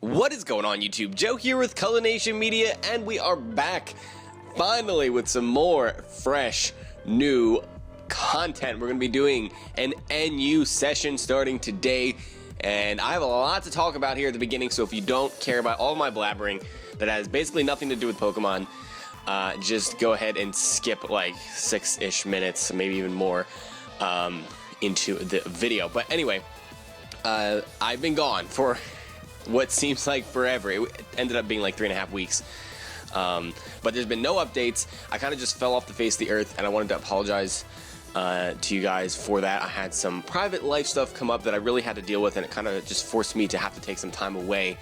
What is going on, YouTube? Joe here with Cullination Media, and we are back finally with some more fresh, new content. We're going to be doing an NU session starting today, and I have a lot to talk about here at the beginning, so if you don't care about all my blabbering that has basically nothing to do with Pokemon, just go ahead and skip like 6-ish minutes, maybe even more, into the video. But anyway, I've been gone for what seems like forever. It ended up being like 3.5 weeks. But there's been no updates. I kind of just fell off the face of the earth, and I wanted to apologize to you guys for that. I had some private life stuff come up that I really had to deal with, and it kind of just forced me to have to take some time away,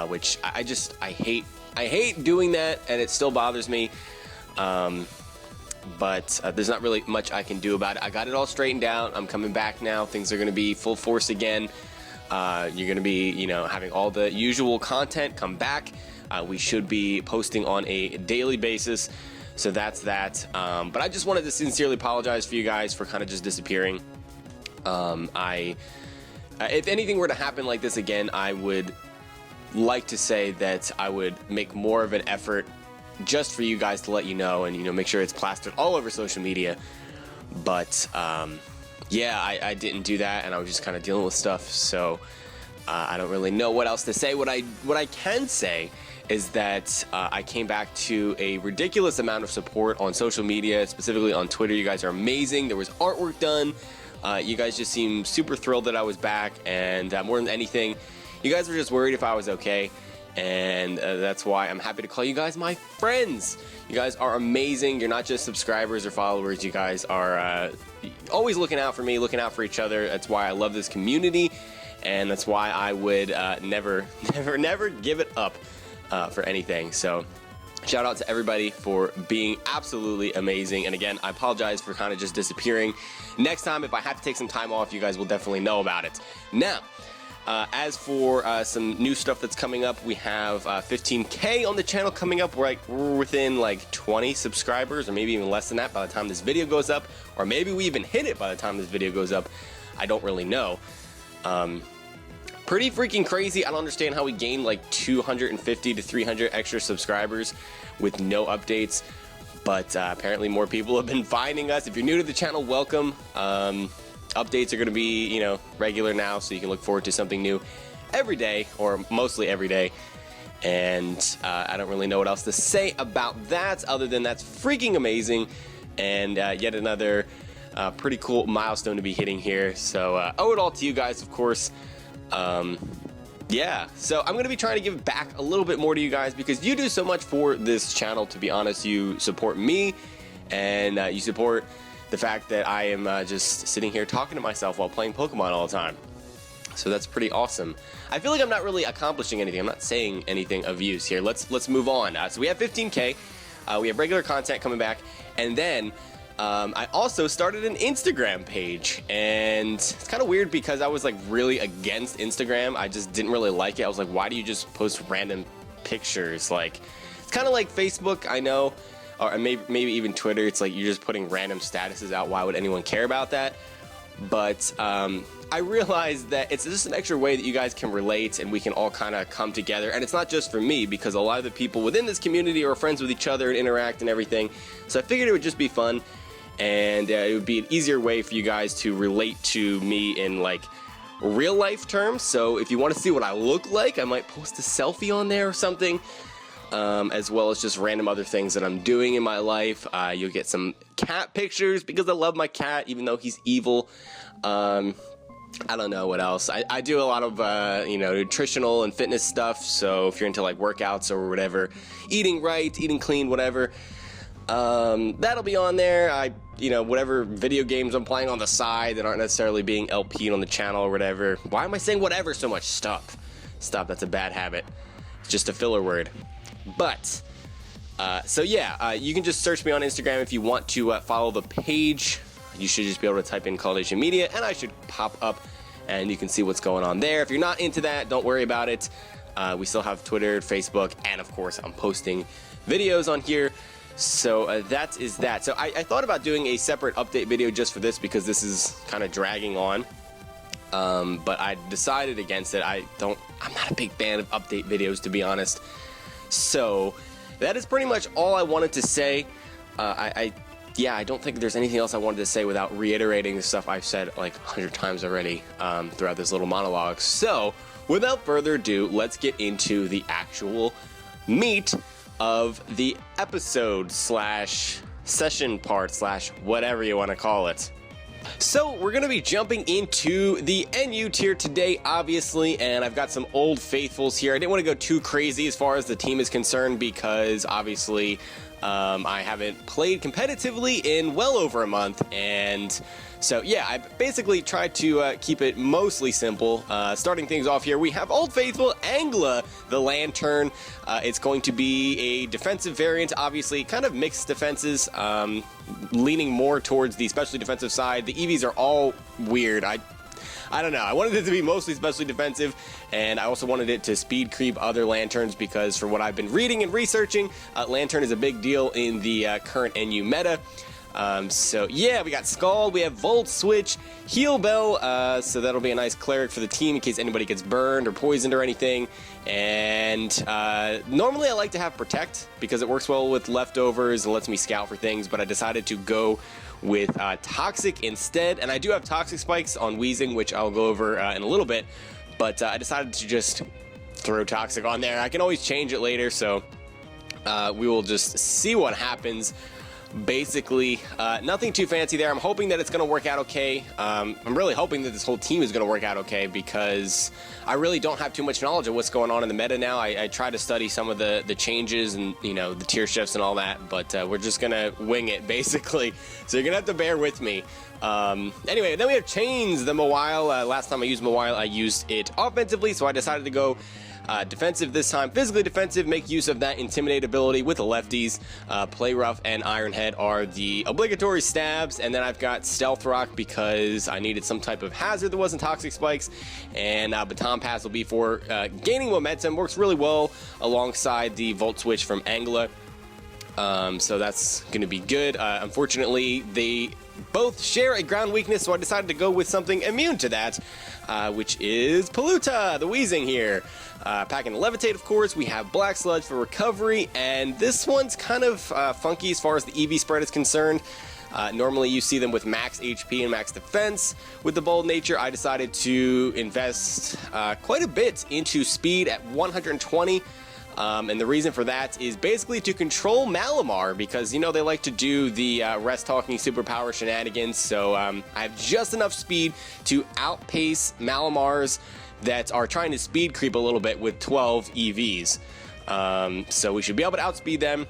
which I hate doing that, and it still bothers me. But there's not really much I can do about it. I got it all straightened out. I'm coming back now. Things are going to be full force again. You're going to be, having all the usual content come back. We should be posting on a daily basis. So that's that. But I just wanted to sincerely apologize for you guys for kind of just disappearing. If anything were to happen like this again, I would like to say that I would make more of an effort just for you guys to let you know and, make sure it's plastered all over social media. But, yeah, I didn't do that, and I was just kind of dealing with stuff, so I don't really know what else to say. What I can say is that I came back to a ridiculous amount of support on social media, specifically on Twitter. You guys are amazing. There was artwork done. You guys just seemed super thrilled that I was back, and more than anything, you guys were just worried if I was okay, and that's why I'm happy to call you guys my friends. You guys are amazing. You're not just subscribers or followers. You guys are always looking out for me, looking out for each other. That's why I love this community, and that's why I would never give it up for anything. So shout out to everybody for being absolutely amazing. And again, I apologize for kind of just disappearing. Next time, if I have to take some time off, you guys will definitely know about it. Now, as for some new stuff that's coming up, we have 15K on the channel coming up. We're within like 20 subscribers, or maybe even less than that by the time this video goes up, or maybe we even hit it by the time this video goes up. I don't really know. Pretty freaking crazy. I don't understand how we gained like 250 to 300 extra subscribers with no updates, but apparently more people have been finding us. If you're new to the channel, welcome. Updates are going to be, regular now, so you can look forward to something new every day, or mostly every day. And I don't really know what else to say about that, other than that's freaking amazing, and yet another pretty cool milestone to be hitting here. So owe it all to you guys, of course. Yeah, so I'm going to be trying to give back a little bit more to you guys, because you do so much for this channel. To be honest, you support me, and you support the fact that I am just sitting here talking to myself while playing Pokemon all the time. So that's pretty awesome. I feel like I'm not really accomplishing anything. I'm not saying anything of use here. Let's move on. So we have 15K. We have regular content coming back, and then I also started an Instagram page, and it's kind of weird because I was like really against Instagram. I just didn't really like it. I was like, why do you just post random pictures? Like, it's kind of like Facebook, I know. Or maybe even Twitter. It's like you're just putting random statuses out. Why would anyone care about that? But I realized that it's just an extra way that you guys can relate, and we can all kind of come together. And it's not just for me, because a lot of the people within this community are friends with each other and interact and everything. So I figured it would just be fun, and it would be an easier way for you guys to relate to me in like real life terms. So if you want to see what I look like, I might post a selfie on there or something. As well as just random other things that I'm doing in my life. You'll get some cat pictures, because I love my cat, even though he's evil. I don't know what else. I do a lot of, nutritional and fitness stuff. So if you're into like workouts or whatever, eating right, eating clean, whatever, that'll be on there. Whatever video games I'm playing on the side that aren't necessarily being LP'd on the channel or whatever. Why am I saying whatever so much? Stop. That's a bad habit. It's just a filler word. But, so yeah, you can just search me on Instagram if you want to follow the page. You should just be able to type in Cullination Media, and I should pop up, and you can see what's going on there. If you're not into that, don't worry about it. We still have Twitter, Facebook, and of course, I'm posting videos on here. So that is that. So I thought about doing a separate update video just for this, because this is kind of dragging on. But I decided against it. I don't I'm not a big fan of update videos, to be honest. So that is pretty much all I wanted to say. Yeah, I don't think there's anything else I wanted to say without reiterating the stuff I've said like 100 times already throughout this little monologue. So without further ado, let's get into the actual meat of the episode slash session part slash whatever you want to call it. So we're going to be jumping into the NU tier today, obviously, and I've got some old faithfuls here. I didn't want to go too crazy as far as the team is concerned because obviously I haven't played competitively in well over a month, and so yeah, I basically tried to keep it mostly simple. Starting things off here, we have Old Faithful Angela, the Lantern. It's going to be a defensive variant, obviously, kind of mixed defenses, leaning more towards the specially defensive side. The EVs are all weird. I don't know. I wanted it to be mostly specially defensive, and I also wanted it to speed creep other Lanterns because from what I've been reading and researching, Lantern is a big deal in the current NU meta. So yeah, we got Scald, we have Volt Switch, Heal Bell, so that'll be a nice cleric for the team in case anybody gets burned or poisoned or anything. And normally I like to have Protect because it works well with leftovers and lets me scout for things, but I decided to go with Toxic instead, and I do have Toxic Spikes on Wheezing, which I'll go over in a little bit, but I decided to just throw Toxic on there. I can always change it later, so we will just see what happens. Basically, nothing too fancy there. I'm hoping that it's going to work out okay. I'm really hoping that this whole team is going to work out okay because I really don't have too much knowledge of what's going on in the meta now. I try to study some of the changes and, you know, the tier shifts and all that, but we're just going to wing it, basically. So you're going to have to bear with me. Anyway, then we have Chains, the Mawile. Last time I used Mawile, I used it offensively, so I decided to go defensive this time. Physically defensive, make use of that Intimidate ability with the lefties. Play Rough and Iron Head are the obligatory stabs, and then I've got Stealth Rock because I needed some type of hazard that wasn't Toxic Spikes, and Baton Pass will be for gaining momentum. Works really well alongside the Volt Switch from Angela, so that's going to be good. Unfortunately, they both share a ground weakness, so I decided to go with something immune to that, which is Palutena, the Wheezing here. Packing Levitate, of course. We have Black Sludge for recovery, and this one's kind of funky as far as the EV spread is concerned. Normally you see them with max HP and max defense. With the Bold Nature, I decided to invest quite a bit into speed at 120. And the reason for that is basically to control Malamar because, you know, they like to do the rest talking superpower shenanigans. So I have just enough speed to outpace Malamars that are trying to speed creep a little bit with 12 EVs. So we should be able to outspeed them.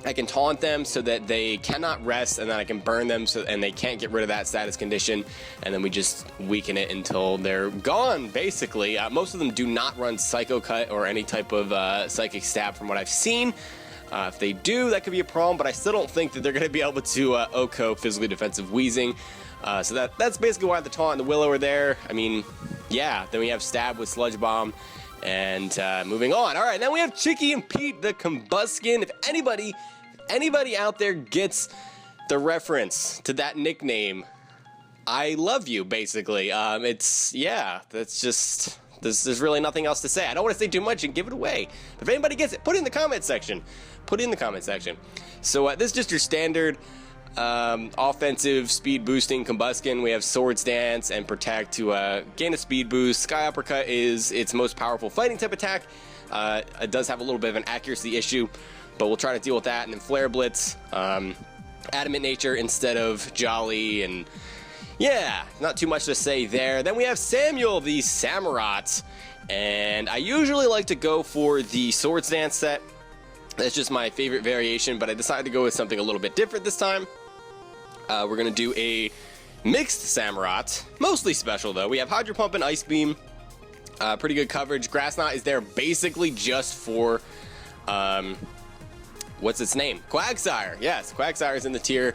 I can taunt them so that they cannot rest, and then I can burn them and they can't get rid of that status condition, and then we just weaken it until they're gone, basically. Most of them do not run Psycho Cut or any type of Psychic Stab from what I've seen. If they do, that could be a problem, but I still don't think that they're going to be able to OHKO Physically Defensive Wheezing. So that's basically why the Taunt and the Willow are there. I mean, yeah, then we have Stab with Sludge Bomb. And moving on. All right, then we have Chicky and Pete, the Combusken. If anybody out there gets the reference to that nickname, I love you, basically. That's just, there's really nothing else to say. I don't want to say too much and give it away. But if anybody gets it, put it in the comment section. So this is just your standard offensive speed boosting Combusken. We have Swords Dance and Protect to gain a speed boost. Sky Uppercut is its most powerful fighting type attack. It does have a little bit of an accuracy issue, but we'll try to deal with that. And then Flare Blitz, Adamant Nature instead of Jolly, and yeah, not too much to say there. Then we have Samuel, the Samurott, and I usually like to go for the Swords Dance set. That's just my favorite variation, but I decided to go with something a little bit different this time. We're going to do a mixed Samurott, mostly special though. We have Hydro Pump and Ice Beam, pretty good coverage. Grass Knot is there basically just for, what's its name? Quagsire. Yes, Quagsire's in the tier,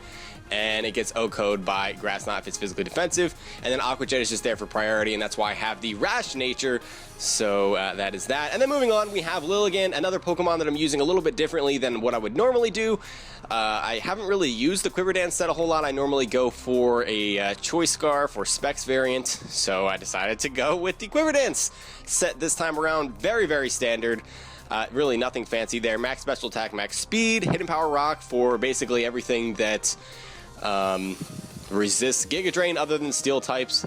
and it gets OHKO'd by Grass Knot if it's physically defensive, and then Aqua Jet is just there for priority, and that's why I have the Rash nature, so that is that. And then moving on, we have Lilligant, another Pokemon that I'm using a little bit differently than what I would normally do. I haven't really used the Quiver Dance set a whole lot. I normally go for a Choice Scarf or Specs variant, so I decided to go with the Quiver Dance set this time around. Very, very standard. Really nothing fancy there. Max Special Attack, Max Speed, Hidden Power Rock for basically everything that resists Giga Drain other than Steel types.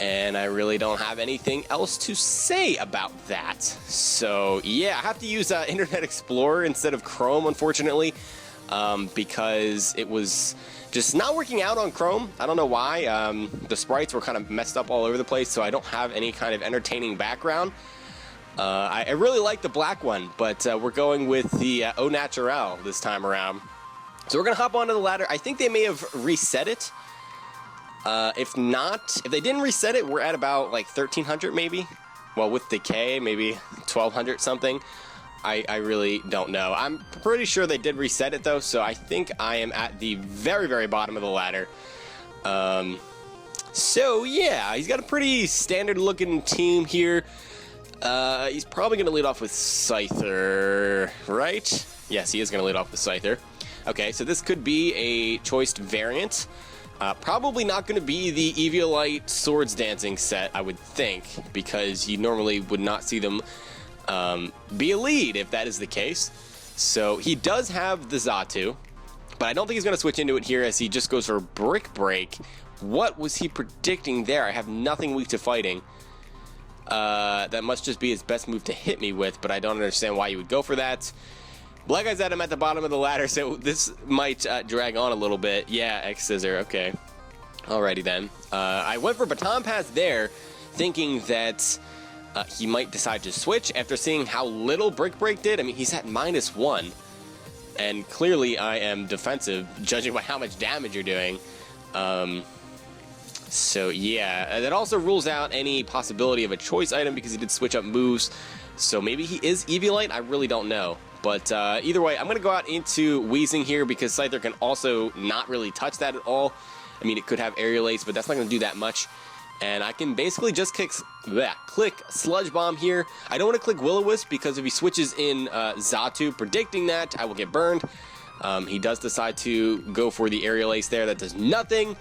And I really don't have anything else to say about that. So yeah, I have to use Internet Explorer instead of Chrome, unfortunately, because it was just not working out on Chrome. I don't know why. The sprites were kind of messed up all over the place, so I don't have any kind of entertaining background. I really like the black one, but we're going with the Au Naturel this time around. So we're going to hop onto the ladder. I think they may have reset it. If not, if they didn't reset it, we're at about like 1,300 maybe. Well, with Decay, maybe 1,200 something. I really don't know. I'm pretty sure they did reset it though, so I think I am at the very, very bottom of the ladder. So yeah, he's got a pretty standard looking team here. He's probably going to lead off with Scyther, right? Yes, he is going to lead off with Scyther. Okay, so this could be a choiced variant. Probably not going to be the Eviolite Swords Dancing set, I would think, because you normally would not see them be a lead if that is the case. So he does have the Xatu, but I don't think he's going to switch into it here as he just goes for Brick Break. What was he predicting there? I have nothing weak to fighting. That must just be his best move to hit me with, but I don't understand why you would go for that. Like I said, I'm at the bottom of the ladder, so this might drag on a little bit. Yeah, X-Scissor, okay. Alrighty then. I went for Baton Pass there, thinking that he might decide to switch after seeing how little Brick Break did. I mean, he's at -1, and clearly I am defensive, judging by how much damage you're doing. So yeah, that also rules out any possibility of a choice item because he did switch up moves. So maybe he is Eviolite, I really don't know. But either way, I'm going to go out into Weezing here because Scyther can also not really touch that at all. I mean, it could have Aerial Ace, but that's not going to do that much. And I can basically just click Sludge Bomb here. I don't want to click Will-O-Wisp because if he switches in Xatu, predicting that, I will get burned. He does decide to go for the Aerial Ace there. That does nothing.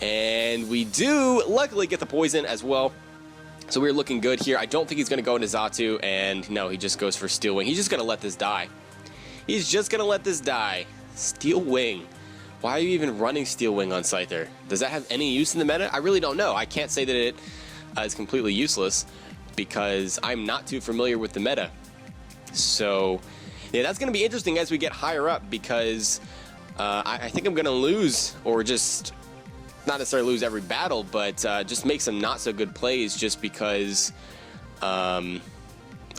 And we do, luckily, get the poison as well. So we're looking good here. I don't think he's going to go into Xatu, and no, he just goes for Steel Wing. He's just going to let this die. He's just going to let this die. Steel Wing. Why are you even running Steel Wing on Scyther? Does that have any use in the meta? I really don't know. I can't say that it is completely useless because I'm not too familiar with the meta. So, yeah, that's going to be interesting as we get higher up because I think I'm going to lose or just... not necessarily lose every battle, but just make some not so good plays just because a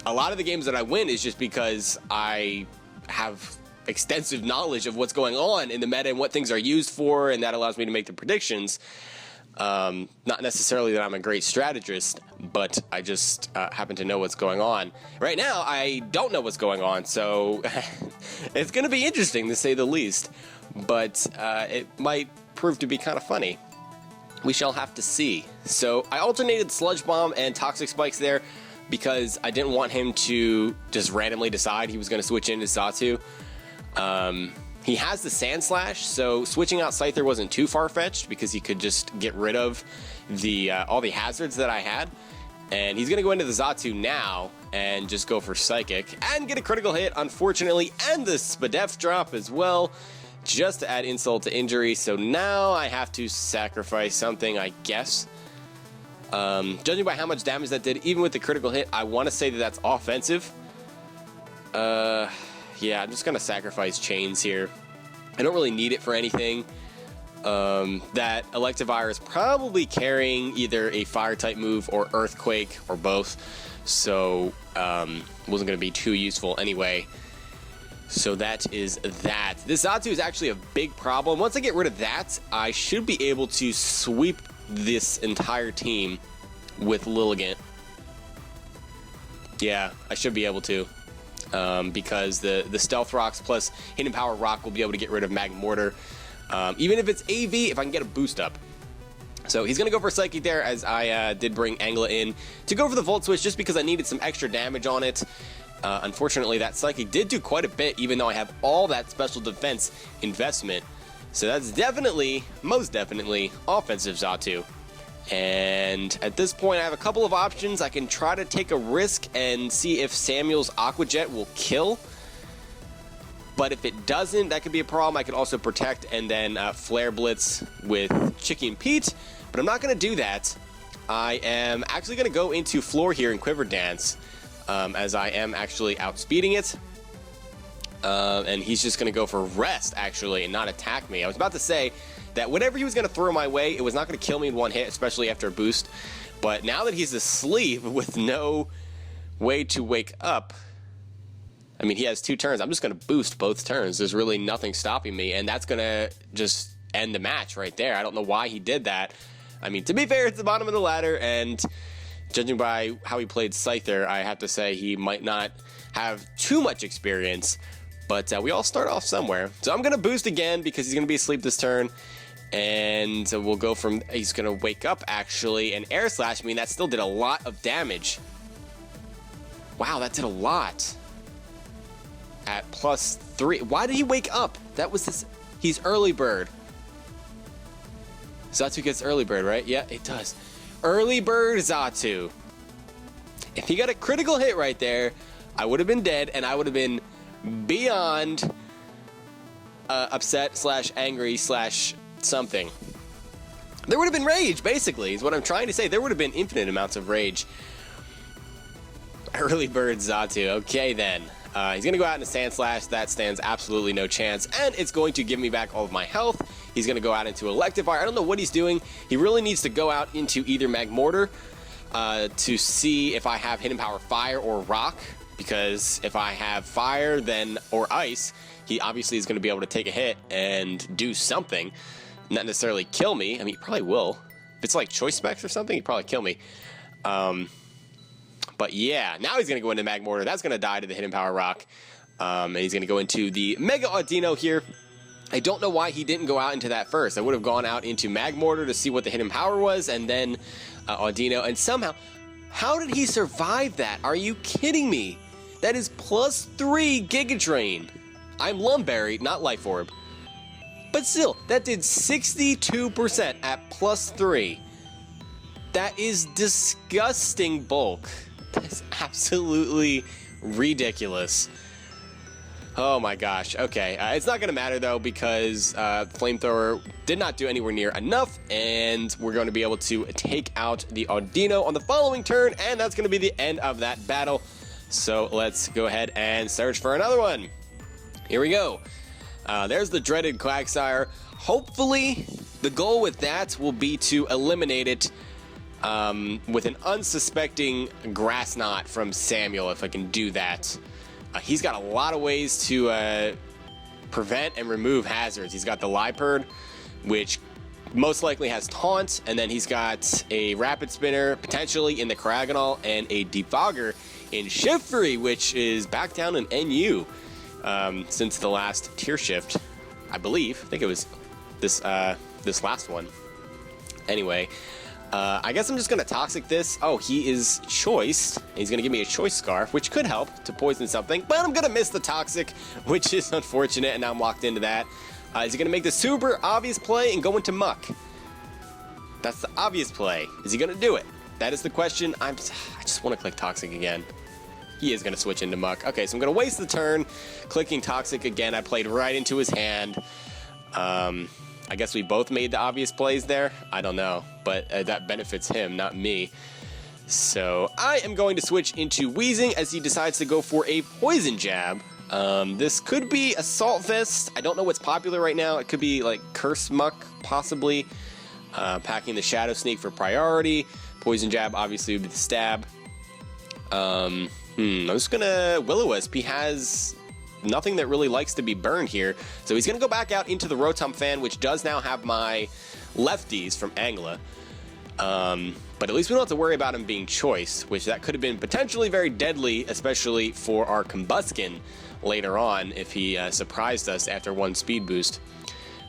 lot of the games that I win is just because I have extensive knowledge of what's going on in the meta and what things are used for, and that allows me to make the predictions. Not necessarily that I'm a great strategist, but I just happen to know what's going on. Right now, I don't know what's going on, so it's going to be interesting to say the least, but it might prove to be kind of funny. We shall have to see. So I alternated Sludge Bomb and Toxic Spikes there because I didn't want him to just randomly decide he was going to switch into Xatu. He has the Sand Slash, so switching out Scyther wasn't too far-fetched because he could just get rid of the all the hazards that I had. And he's going to go into the Xatu now and just go for Psychic and get a critical hit, unfortunately, and the Spadef drop as well, just to add insult to injury. So now I have to sacrifice something, I guess. Judging by how much damage that did, even with the critical hit, I want to say that that's offensive. Yeah, I'm just going to sacrifice Chains here. I don't really need it for anything. That Electivire is probably carrying either a Fire-type move or Earthquake or both. So, wasn't going to be too useful anyway. So that is that. This Xatu is actually a big problem. Once I get rid of that, I should be able to sweep this entire team with Lilligant. Yeah, I should be able to. Because the Stealth Rocks plus Hidden Power Rock will be able to get rid of Magmortar. Even if it's AV, if I can get a boost up. So he's going to go for Psychic there, as I did bring Angela in to go for the Volt Switch just because I needed some extra damage on it. Unfortunately, that Psychic did do quite a bit, even though I have all that special defense investment. So that's definitely, most definitely, offensive Xatu. And at this point, I have a couple of options. I can try to take a risk and see if Samuel's Aqua Jet will kill. But if it doesn't, that could be a problem. I could also protect and then Flare Blitz with Chicky and Pete. But I'm not going to do that. I am actually going to go into Floor here in Quiver Dance, as I am actually outspeeding it. And he's just going to go for Rest, actually, and not attack me. I was about to say that whatever he was going to throw my way, it was not going to kill me in one hit, especially after a boost. But now that he's asleep with no way to wake up, I mean, he has 2 turns. I'm just going to boost both turns. There's really nothing stopping me, and that's going to just end the match right there. I don't know why he did that. I mean, to be fair, it's the bottom of the ladder, and judging by how he played Scyther, I have to say he might not have too much experience, but we all start off somewhere. So I'm going to boost again because he's going to be asleep this turn, and we'll go from, he's going to wake up, actually, and Air Slash me, and that still did a lot of damage. Wow, that did a lot. At +3. Why did he wake up? That was his... He's early bird. Xatu gets early bird, right? Yeah, it does. Early bird Xatu. If he got a critical hit right there, I would have been dead, and I would have been beyond upset / angry / something. There would have been rage, basically, is what I'm trying to say. There would have been infinite amounts of rage. Early bird Xatu. Okay, then. He's going to go out in a Sand Slash. That stands absolutely no chance, and it's going to give me back all of my health. He's going to go out into Electivire. I don't know what he's doing. He really needs to go out into either Magmortar to see if I have Hidden Power Fire or Rock, because if I have Fire then or Ice, he obviously is going to be able to take a hit and do something. Not necessarily kill me. I mean, he probably will. If it's like Choice Specs or something, he'd probably kill me. But yeah, now he's going to go into Magmortar. That's going to die to the Hidden Power Rock. And he's going to go into the Mega Audino here. I don't know why he didn't go out into that first. I would have gone out into Magmortar to see what the Hidden Power was, and then Audino. And somehow, how did he survive that? Are you kidding me? That is +3 Giga Drain. I'm Lumberry, not Life Orb. But still, that did 62% at +3. That is disgusting bulk. That is absolutely ridiculous. Oh my gosh. Okay, it's not going to matter though, because Flamethrower did not do anywhere near enough, and we're going to be able to take out the Audino on the following turn, and that's going to be the end of that battle. So let's go ahead and search for another one. Here we go. There's the dreaded Quagsire. Hopefully, the goal with that will be to eliminate it with an unsuspecting Grass Knot from Samuel, if I can do that. He's got a lot of ways to prevent and remove hazards. He's got the Liepard, which most likely has Taunt, and then he's got a Rapid Spinner, potentially in the Caragonal, and a Defogger in Shiftry, which is back down in NU since the last tier shift, I believe. I think it was this last one. Anyway, I guess I'm just going to Toxic this. Oh, he is Choiced. He's going to give me a Choice Scarf, which could help to poison something, but I'm going to miss the Toxic, which is unfortunate, and now I'm locked into that. Is he going to make the super obvious play and go into Muck? That's the obvious play. Is he going to do it? That is the question. I just want to click Toxic again. He is going to switch into Muck. Okay, so I'm going to waste the turn clicking Toxic again. I played right into his hand. I guess we both made the obvious plays there. I don't know, but that benefits him, not me. So I am going to switch into Weezing as he decides to go for a Poison Jab. This could be Assault Vest. I don't know what's popular right now. It could be like Curse Muck, possibly. Packing the Shadow Sneak for priority. Poison Jab obviously would be the stab. I'm just gonna Will-O-Wisp. He has nothing that really likes to be burned here. So he's going to go back out into the Rotom Fan, which does now have my lefties from Angela. But at least we don't have to worry about him being Choice, which that could have been potentially very deadly, especially for our Combusken later on if he surprised us after one speed boost.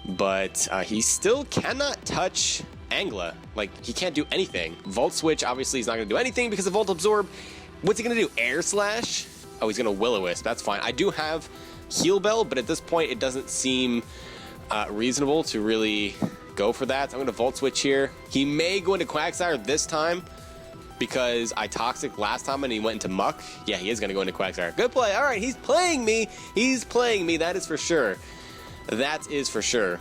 but he still cannot touch Angla. Like, he can't do anything. Volt Switch, obviously, he's not going to do anything because of Volt Absorb. What's he going to do? Air Slash? Oh, he's going to Will-O-Wisp. That's fine. I do have Heal Bell, but at this point, it doesn't seem reasonable to really go for that. So I'm going to Volt Switch here. He may go into Quagsire this time because I Toxic last time and he went into Muck. Yeah, he is going to go into Quagsire. Good play. All right, he's playing me. He's playing me. That is for sure. That is for sure.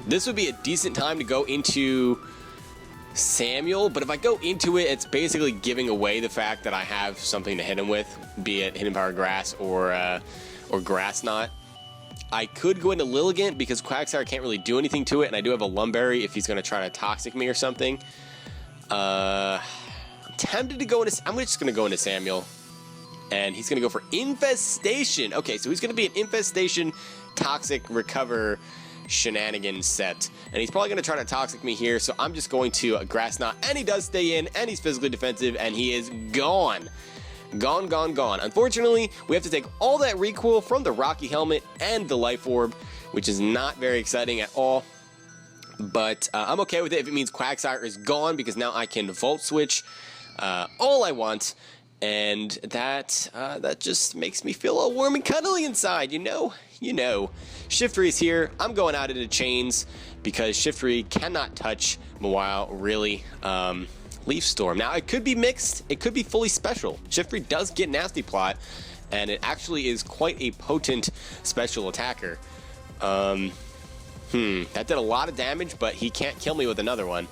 This would be a decent time to go into Samuel, but if I go into it, it's basically giving away the fact that I have something to hit him with, be it Hidden Power Grass or Grass Knot. I could go into Lilligant because Quagsire can't really do anything to it, and I do have a Lumberry if he's going to try to Toxic me or something. I'm tempted to go into... I'm just going to go into Samuel, and he's going to go for Infestation. Okay, so he's going to be an Infestation Toxic Recover shenanigans set, and he's probably going to try to Toxic me here, so I'm just going to Grass Knot, and he does stay in, and he's physically defensive, and he is gone. Gone, gone, gone. Unfortunately, we have to take all that recoil from the Rocky Helmet and the Life Orb, which is not very exciting at all, but I'm okay with it if it means Quagsire is gone, because now I can Volt Switch all I want, and that just makes me feel all warm and cuddly inside, you know? You know. Shiftry is here. I'm going out into Chains because Shiftry cannot touch Mawile, really. Leaf Storm. Now, it could be mixed. It could be fully special. Shiftry does get Nasty Plot, and it actually is quite a potent special attacker. That did a lot of damage, but he can't kill me with another one.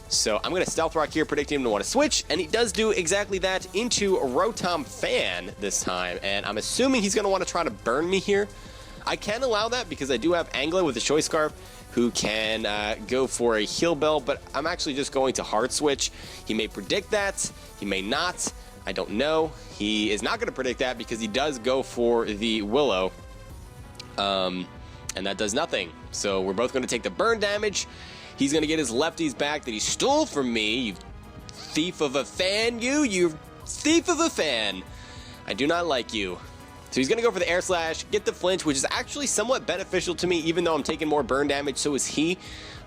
So I'm going to Stealth Rock here, predicting him to want to switch, and he does do exactly that into Rotom Fan this time, and I'm assuming he's going to want to try to burn me here. I can allow that because I do have Angler with a Choice Scarf who can go for a Heal Bell, but I'm actually just going to Hard Switch. He may predict that, he may not, I don't know. He is not going to predict that because he does go for the Willow, and that does nothing. So we're both going to take the burn damage. He's going to get his lefties back that he stole from me, you thief of a fan, you thief of a fan. I do not like you. So he's going to go for the Air Slash, get the flinch, which is actually somewhat beneficial to me, even though I'm taking more burn damage, so is he.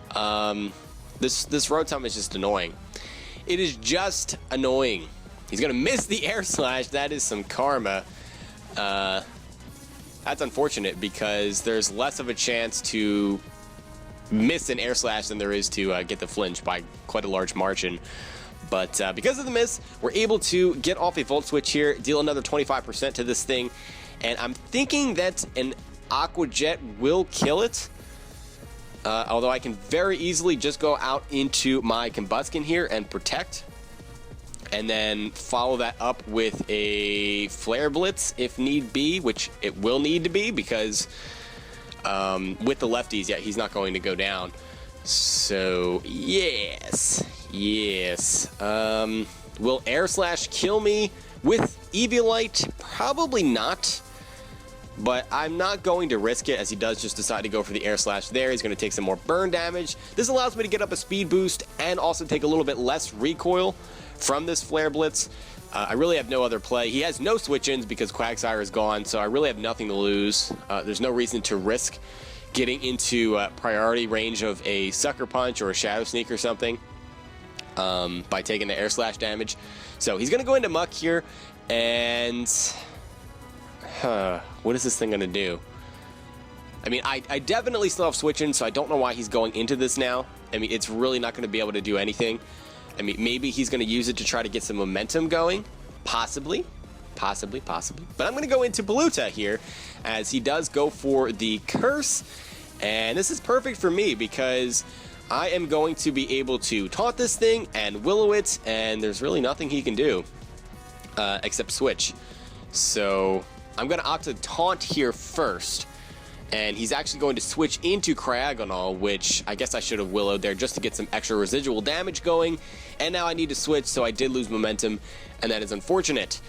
This Rotom is just annoying. It is just annoying. He's going to miss the Air Slash. That is some karma. That's unfortunate because there's less of a chance to miss an Air Slash than there is to get the flinch by quite a large margin. But because of the miss, we're able to get off a Volt Switch here, deal another 25% to this thing, and I'm thinking that an Aqua Jet will kill it. Although I can very easily just go out into my Combusken here and protect, and then follow that up with a Flare Blitz if need be, which it will need to be because with the lefties, yeah, he's not going to go down. So, yes. Will Air Slash kill me with Eviolite? Probably not. But I'm not going to risk it as he does just decide to go for the Air Slash there. He's going to take some more burn damage. This allows me to get up a speed boost and also take a little bit less recoil from this Flare Blitz. I really have no other play. He has no switch-ins because Quagsire is gone, so I really have nothing to lose. There's no reason to risk getting into priority range of a Sucker Punch or a Shadow Sneak or something by taking the Air Slash damage. So he's going to go into Muck here, and what is this thing going to do? I mean, I definitely still have switch-in, so I don't know why he's going into this now. I mean, it's really not going to be able to do anything. I mean, maybe he's going to use it to try to get some momentum going. Possibly. But I'm going to go into Palutena here, as he does go for the Curse. And this is perfect for me, because I am going to be able to taunt this thing and Willow it, and there's really nothing he can do except switch. So I'm going to opt to taunt here first. And he's actually going to switch into Cryogonal, which I guess I should have Willowed there just to get some extra residual damage going. And now I need to switch, so I did lose momentum, and that is unfortunate.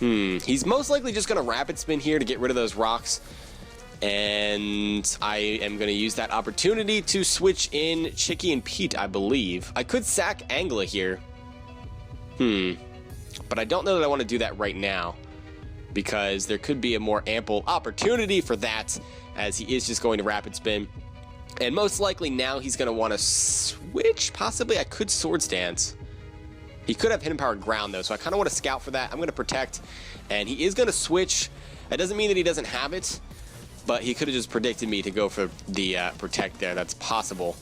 He's most likely just going to Rapid Spin here to get rid of those rocks. And I am going to use that opportunity to switch in Chicky and Pete, I believe. I could sack Angla here. But I don't know that I want to do that right now, because there could be a more ample opportunity for that, as he is just going to rapid spin. And most likely now he's going to want to switch. Possibly I could Swords Dance. He could have Hidden Power Ground though, so I kind of want to scout for that. I'm going to Protect, and he is going to switch. That doesn't mean that he doesn't have it, but he could have just predicted me to go for the Protect there. That's possible.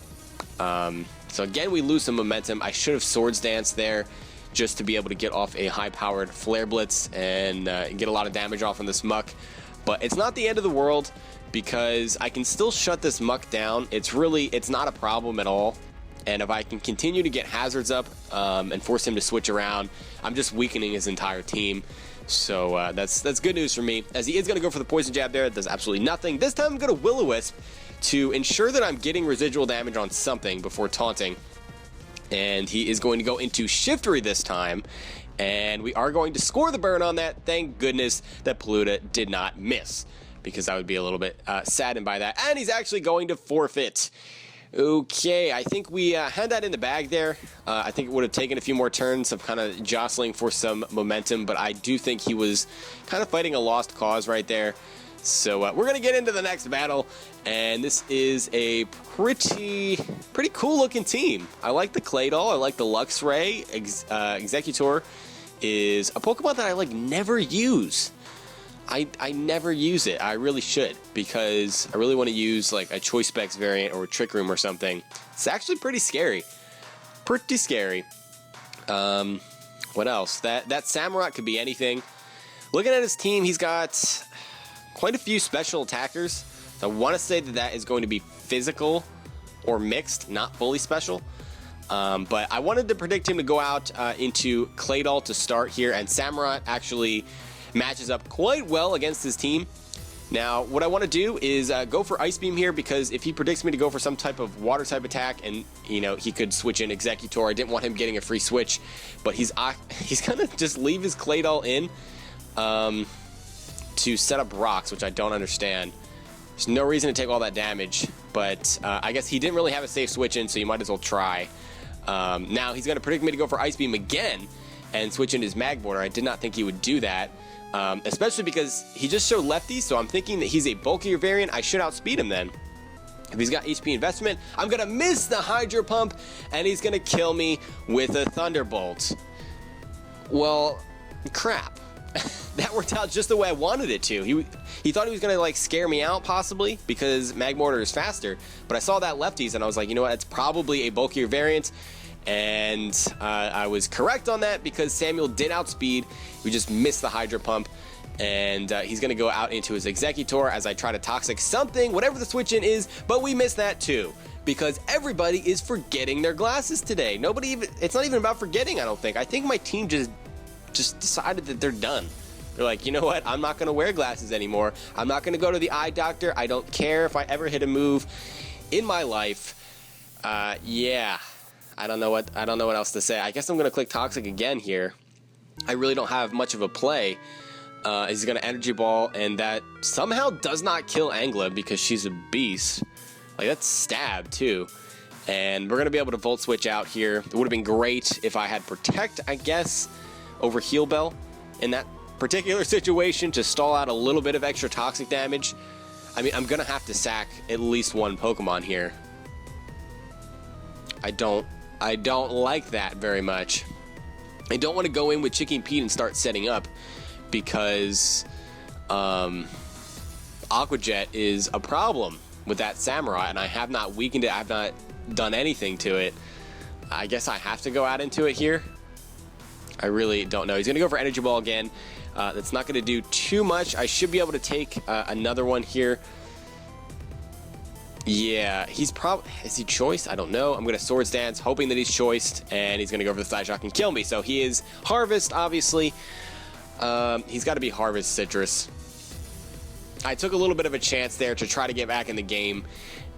So again, we lose some momentum. I should have Swords Dance there just to be able to get off a high-powered Flare Blitz and get a lot of damage off on this Muck. But it's not the end of the world, because I can still shut this Muck down. It's not a problem at all. And if I can continue to get hazards up and force him to switch around, I'm just weakening his entire team. So that's good news for me, as he is going to go for the Poison Jab there. It does absolutely nothing. This time I'm going to Will-O-Wisp to ensure that I'm getting residual damage on something before taunting. And he is going to go into Shiftry this time, and we are going to score the burn on that. Thank goodness that Palooda did not miss, because I would be a little bit saddened by that. And he's actually going to forfeit. Okay, I think we had that in the bag there. I think it would have taken a few more turns of kind of jostling for some momentum, but I do think he was kind of fighting a lost cause right there. So we're going to get into the next battle, and this is a pretty cool looking team. I like the Claydol, I like the Luxray. Executor is a Pokemon that I never use. I never use it. I really should, because I really want to use like a Choice Specs variant or a Trick Room or something. It's actually pretty scary. Pretty scary. What else? That Samurott could be anything. Looking at his team, he's got quite a few special attackers. I want to say that is going to be physical or mixed, not fully special. But I wanted to predict him to go out into Claydol to start here, and Samurott actually matches up quite well against his team. Now, what I want to do is go for Ice Beam here, because if he predicts me to go for some type of water type attack, and he could switch in Executor. I didn't want him getting a free switch, but he's gonna just leave his Claydol in to set up rocks, which I don't understand. There's no reason to take all that damage, but I guess he didn't really have a safe switch in, so you might as well try. Now he's gonna predict me to go for Ice Beam again and switch in his Mag Border. I did not think he would do that. Especially because he just showed Lefty, so I'm thinking that he's a bulkier variant. I should outspeed him then. If he's got HP investment, I'm going to miss the Hydro Pump, and he's going to kill me with a Thunderbolt. Well, crap. That worked out just the way I wanted it to. He thought he was going to scare me out, possibly, because Magmortar is faster. But I saw that Lefties, and I was like, you know what, it's probably a bulkier variant. And I was correct on that, because Samuel did outspeed. We just missed the Hydro Pump, and he's going to go out into his Executor as I try to Toxic something, whatever the switch in is, but we missed that too, because everybody is forgetting their glasses today. It's not even about forgetting, I don't think. I think my team just decided that they're done. They're like, you know what, I'm not going to wear glasses anymore. I'm not going to go to the eye doctor. I don't care if I ever hit a move in my life. Yeah. I don't know what else to say. I guess I'm going to click Toxic again here. I really don't have much of a play. He's going to Energy Ball, and that somehow does not kill Angla, because she's a beast. That's stab too. And we're going to be able to Volt Switch out here. It would have been great if I had Protect, I guess, over Heal Bell in that particular situation to stall out a little bit of extra Toxic damage. I mean, I'm going to have to sack at least one Pokemon here. I don't like that very much. I don't want to go in with Chicken Pete and start setting up, because Aqua Jet is a problem with that Samurott, and I have not weakened it. I have not done anything to it. I guess I have to go out into it here. I really don't know. He's going to go for Energy Ball again. That's not going to do too much. I should be able to take another one here. Yeah, is he choiced? I don't know. I'm going to Swords Dance, hoping that he's choiced, and he's going to go for the Side Shock and kill me. So he is Harvest, obviously. He's got to be Harvest Citrus. I took a little bit of a chance there to try to get back in the game,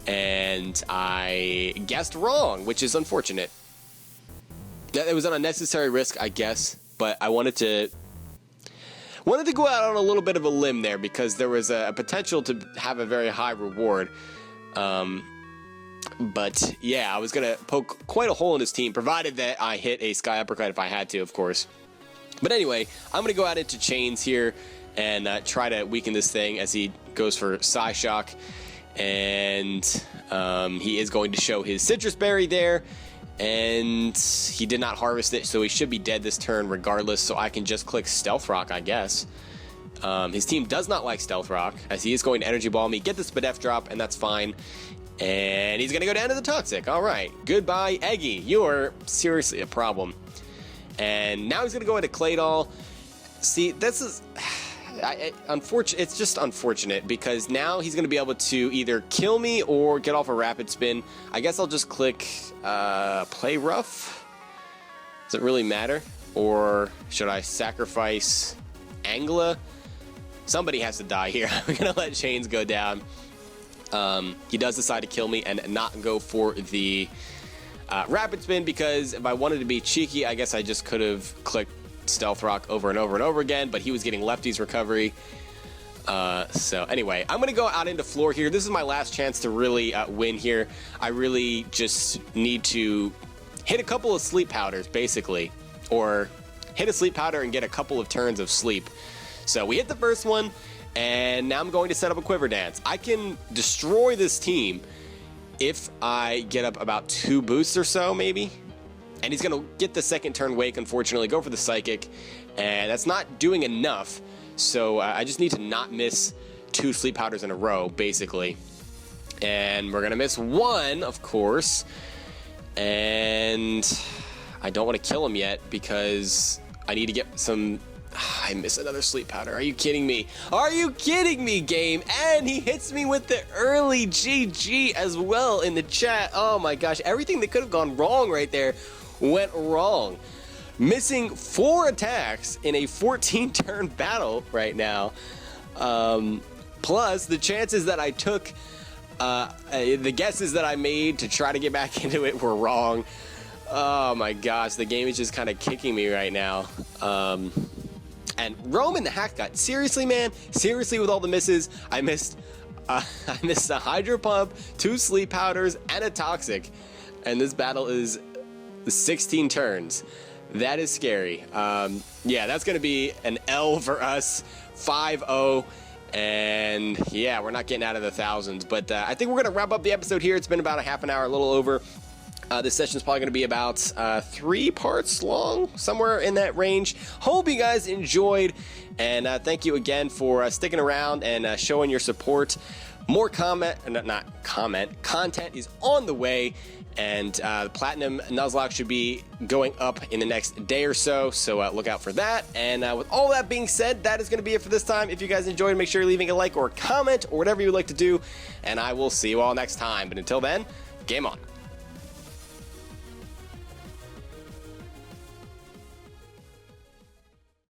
and I guessed wrong, which is unfortunate. It was an unnecessary risk, I guess, but I wanted to go out on a little bit of a limb there, because there was a potential to have a very high reward. But yeah, I was gonna poke quite a hole in his team, provided that I hit a Sky Uppercut if I had to, of course. But anyway, I'm gonna go out into Chains here, and try to weaken this thing as he goes for Psy Shock. And he is going to show his Citrus Berry there, and he did not harvest it, so he should be dead this turn regardless, so I can just click Stealth Rock, I guess. His team does not like Stealth Rock, as he is going to Energy Ball me, get the Spadef drop, and that's fine. And he's going to go down to the Toxic. All right. Goodbye, Eggy. You are seriously a problem. And now he's going to go into Claydol. See, this is... it's just unfortunate because now he's going to be able to either kill me or get off a Rapid Spin. I guess I'll just click Play Rough. Does it really matter? Or should I sacrifice Angla? Somebody has to die here. I'm going to let Chains go down. He does decide to kill me and not go for the Rapid Spin, because if I wanted to be cheeky, I guess I just could have clicked Stealth Rock over and over and over again, but he was getting Lefty's recovery. So anyway, I'm going to go out into floor here. This is my last chance to really win here. I really just need to hit a couple of sleep powders, basically, or hit a sleep powder and get a couple of turns of sleep. So we hit the first one, and now I'm going to set up a Quiver Dance. I can destroy this team if I get up about 2 boosts or so, maybe. And he's going to get the second turn Wake, unfortunately, go for the Psychic, and that's not doing enough. So I just need to not miss 2 Sleep Powders in a row, basically. And we're going to miss 1, of course. And I don't want to kill him yet because I need to get some... I miss another Sleep Powder. Are you kidding me? Are you kidding me, game? And he hits me with the early GG as well in the chat. Oh my gosh, everything that could have gone wrong right there went wrong. Missing 4 attacks in a 14-turn battle right now. Plus, the chances that I took, the guesses that I made to try to get back into it were wrong. Oh my gosh, the game is just kind of kicking me right now. And Roman the Hack God, seriously, man? Seriously, with all the misses, I missed a Hydro Pump, 2 Sleep Powders, and a Toxic. And this battle is 16 turns. That is scary. Yeah, that's going to be an L for us. 5-0. And yeah, we're not getting out of the thousands. But I think we're going to wrap up the episode here. It's been about a half an hour, a little over. This session is probably going to be about 3 parts long, somewhere in that range. Hope you guys enjoyed, and thank you again for sticking around and showing your support. More content is on the way, and the Platinum Nuzlocke should be going up in the next day or so, so look out for that. And with all that being said, that is going to be it for this time. If you guys enjoyed, make sure you're leaving a like or a comment or whatever you would like to do, and I will see you all next time. But until then, game on.